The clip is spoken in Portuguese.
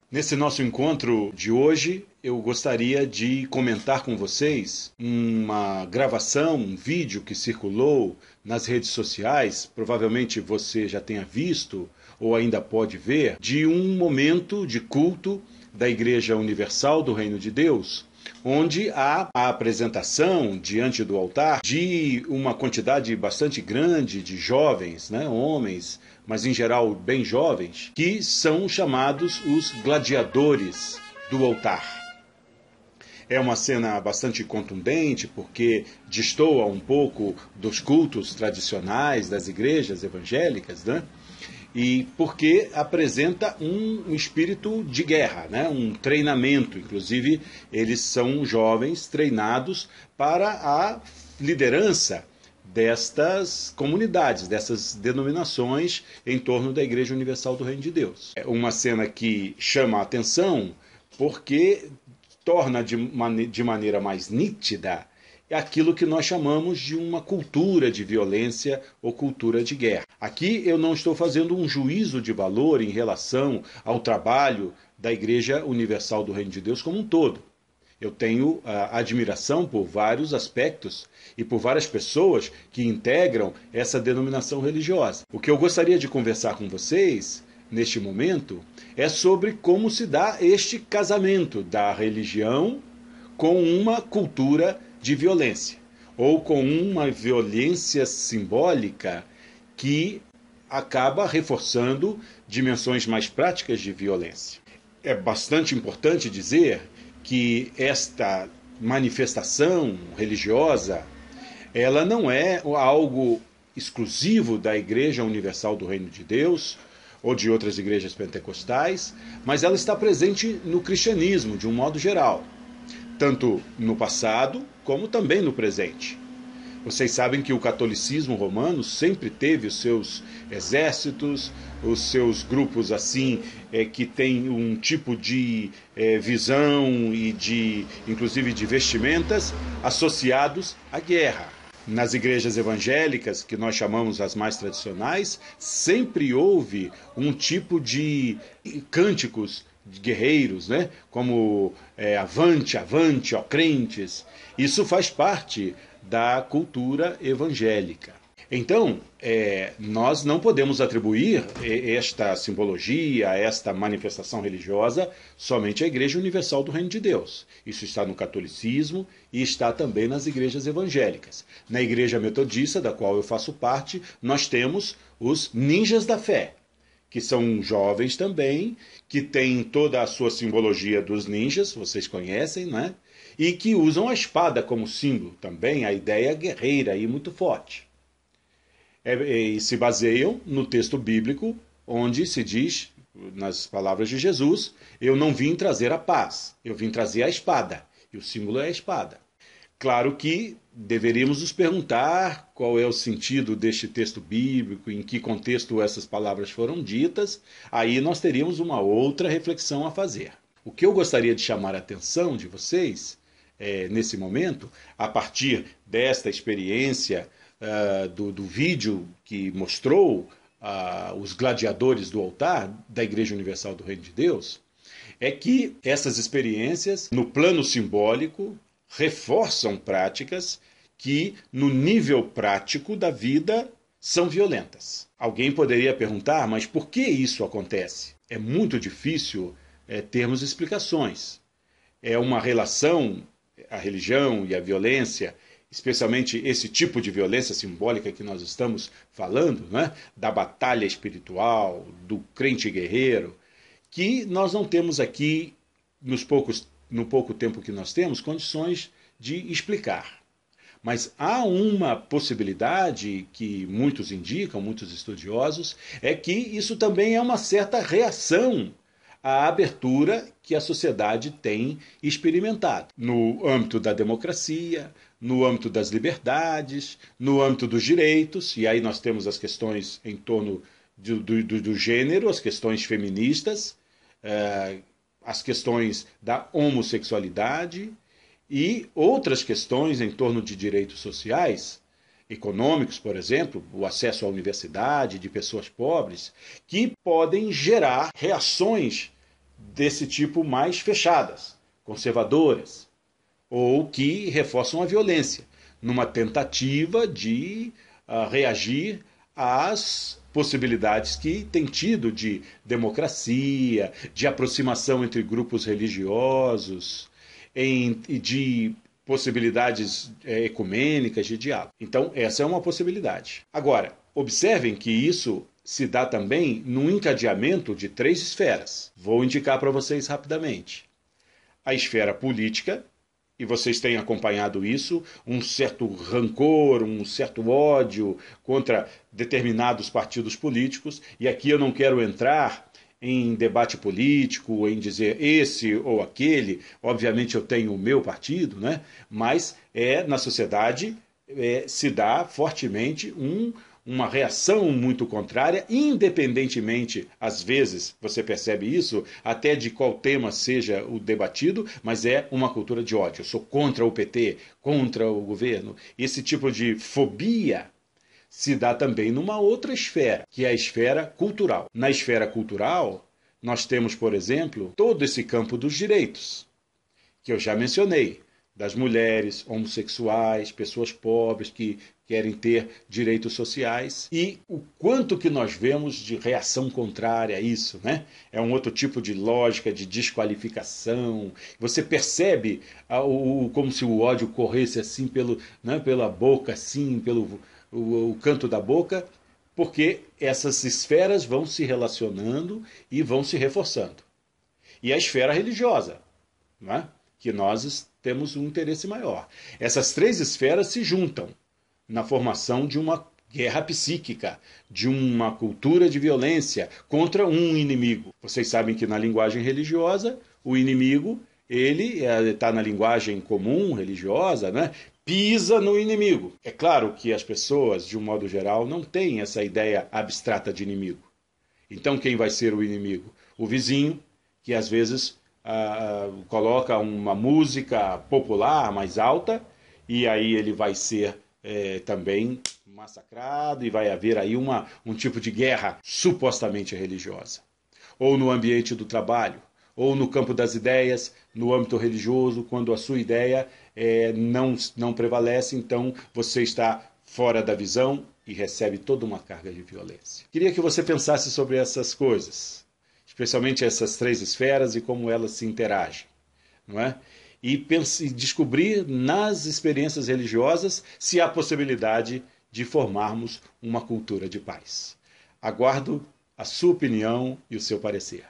Nesse nosso encontro de hoje, eu gostaria de comentar com vocês uma gravação, um vídeo que circulou nas redes sociais, provavelmente você já tenha visto ou ainda pode ver, de um momento de culto da Igreja Universal do Reino de Deus, onde há a apresentação diante do altar de uma quantidade bastante grande de jovens, homens, mas em geral bem jovens, que são chamados os gladiadores do altar. É uma cena bastante contundente, porque destoa um pouco dos cultos tradicionais das igrejas evangélicas, e porque apresenta um espírito de guerra, um treinamento. Inclusive, eles são jovens treinados para a liderança destas comunidades, dessas denominações em torno da Igreja Universal do Reino de Deus. É uma cena que chama a atenção porque torna de maneira mais nítida aquilo que nós chamamos de uma cultura de violência ou cultura de guerra. Aqui eu não estou fazendo um juízo de valor em relação ao trabalho da Igreja Universal do Reino de Deus como um todo. Eu tenho admiração por vários aspectos e por várias pessoas que integram essa denominação religiosa. O que eu gostaria de conversar com vocês neste momento é sobre como se dá este casamento da religião com uma cultura de violência, ou com uma violência simbólica que acaba reforçando dimensões mais práticas de violência. É bastante importante dizer que esta manifestação religiosa, ela não é algo exclusivo da Igreja Universal do Reino de Deus ou de outras igrejas pentecostais, mas ela está presente no cristianismo de um modo geral, tanto no passado como também no presente. Vocês sabem que o catolicismo romano sempre teve os seus exércitos, os seus grupos assim, que têm um tipo de visão e inclusive de vestimentas associados à guerra. Nas igrejas evangélicas, que nós chamamos as mais tradicionais, sempre houve um tipo de cânticos de guerreiros, como avante, avante, ó crentes. Isso faz parte da cultura evangélica. Então, nós não podemos atribuir esta simbologia, esta manifestação religiosa somente à Igreja Universal do Reino de Deus. Isso está no catolicismo e está também nas igrejas evangélicas. Na Igreja Metodista, da qual eu faço parte, nós temos os ninjas da fé, que são jovens também, que têm toda a sua simbologia dos ninjas, vocês conhecem, e que usam a espada como símbolo também, a ideia guerreira aí muito forte. E se baseiam no texto bíblico, onde se diz, nas palavras de Jesus, eu não vim trazer a paz, eu vim trazer a espada, e o símbolo é a espada. Claro que deveríamos nos perguntar qual é o sentido deste texto bíblico, em que contexto essas palavras foram ditas, aí nós teríamos uma outra reflexão a fazer. O que eu gostaria de chamar a atenção de vocês, nesse momento, a partir desta experiência do vídeo que mostrou os gladiadores do altar da Igreja Universal do Reino de Deus, é que essas experiências, no plano simbólico, reforçam práticas que, no nível prático da vida, são violentas. Alguém poderia perguntar, mas por que isso acontece? É muito difícil termos explicações. É uma relação, a religião e a violência, especialmente esse tipo de violência simbólica que nós estamos falando, da batalha espiritual, do crente guerreiro, que nós não temos aqui, no pouco tempo que nós temos, condições de explicar. Mas há uma possibilidade que muitos indicam, muitos estudiosos, é que isso também é uma certa reação à abertura que a sociedade tem experimentado no âmbito da democracia, no âmbito das liberdades, no âmbito dos direitos, e aí nós temos as questões em torno do gênero, as questões feministas, as questões da homossexualidade e outras questões em torno de direitos sociais, econômicos, por exemplo, o acesso à universidade de pessoas pobres, que podem gerar reações desse tipo mais fechadas, conservadoras, ou que reforçam a violência, numa tentativa de reagir às possibilidades que tem tido de democracia, de aproximação entre grupos religiosos, de possibilidades ecumênicas de diálogo. Então, essa é uma possibilidade. Agora, observem que isso se dá também num encadeamento de 3 esferas. Vou indicar para vocês rapidamente. A esfera política, e vocês têm acompanhado isso, um certo rancor, um certo ódio contra determinados partidos políticos, e aqui eu não quero entrar em debate político, em dizer esse ou aquele, obviamente eu tenho o meu partido, né? Mas na sociedade se dá fortemente uma reação muito contrária, independentemente, às vezes, você percebe isso, até de qual tema seja o debatido, mas é uma cultura de ódio. Eu sou contra o PT, contra o governo. Esse tipo de fobia se dá também numa outra esfera, que é a esfera cultural. Na esfera cultural, nós temos, por exemplo, todo esse campo dos direitos, que eu já mencionei, das mulheres, homossexuais, pessoas pobres que querem ter direitos sociais, e o quanto que nós vemos de reação contrária a isso, né? É um outro tipo de lógica de desqualificação. Você percebe como se o ódio corresse assim pela boca, assim, pelo o canto da boca, porque essas esferas vão se relacionando e vão se reforçando. E a esfera religiosa, não é? Que nós temos um interesse maior. Essas 3 esferas se juntam na formação de uma guerra psíquica, de uma cultura de violência contra um inimigo. Vocês sabem que na linguagem religiosa, o inimigo, ele está na linguagem comum, religiosa, né? Pisa no inimigo. É claro que as pessoas, de um modo geral, não têm essa ideia abstrata de inimigo. Então quem vai ser o inimigo? O vizinho, que às vezes coloca uma música popular mais alta, e aí ele vai ser também massacrado, e vai haver aí um tipo de guerra supostamente religiosa. Ou no ambiente do trabalho, ou no campo das ideias, no âmbito religioso, quando a sua ideia não prevalece, então você está fora da visão e recebe toda uma carga de violência. Queria que você pensasse sobre essas coisas, especialmente essas 3 esferas e como elas se interagem, não é? E descobrir nas experiências religiosas se há possibilidade de formarmos uma cultura de paz. Aguardo a sua opinião e o seu parecer.